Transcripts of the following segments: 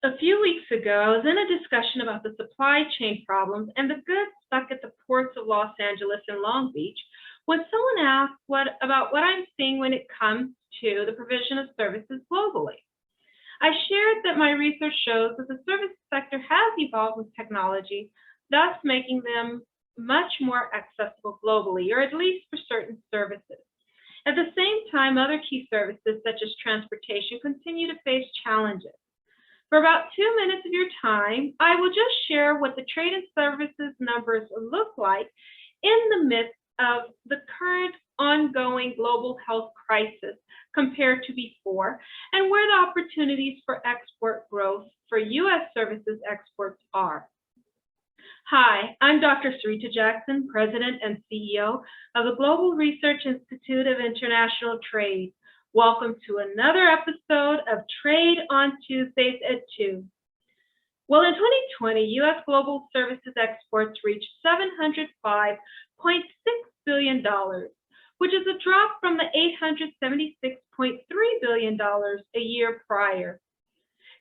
A few weeks ago, I was in a discussion about the supply chain problems and the goods stuck at the ports of Los Angeles and Long Beach when someone asked about what I'm seeing when it comes to the provision of services globally. I shared that my research shows that the service sector has evolved with technology, thus making them much more accessible globally, or at least for certain services. At the same time, other key services such as transportation continue to face challenges. For about 2 minutes of your time, I will just share what the trade and services numbers look like in the midst of the current ongoing global health crisis compared to before, and where the opportunities for export growth for U.S. services exports are. Hi, I'm Dr. Sarita Jackson, President and CEO of the Global Research Institute of International Trade. Welcome to another episode of Trade on Tuesdays at Tues. Well, in 2020, U.S. global services exports reached $705.6 billion, which is a drop from the $876.3 billion a year prior.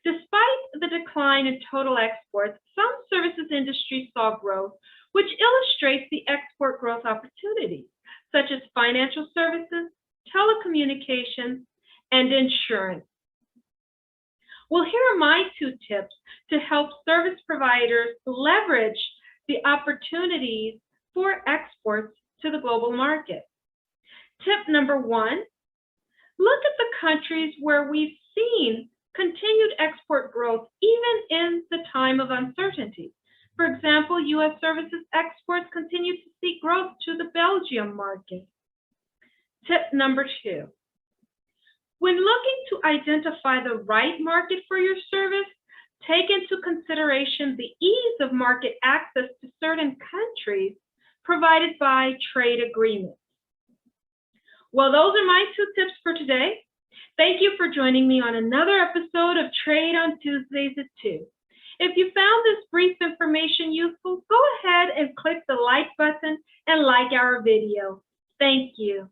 Despite the decline in total exports, some services industries saw growth, which illustrates the export growth opportunities, such as financial services, telecommunications, and insurance. Well, here are my 2 tips to help service providers leverage the opportunities for exports to the global market. Tip number 1, look at the countries where we've seen continued export growth even in the time of uncertainty. For example, U.S. services exports continue to see growth to the Belgium market. Tip number 2, when looking to identify the right market for your service, take into consideration the ease of market access to certain countries provided by trade agreements. Well, those are my 2 tips for today. Thank you for joining me on another episode of Trade on Tuesdays at 2. If you found this brief information useful, go ahead and click the like button and like our video. Thank you.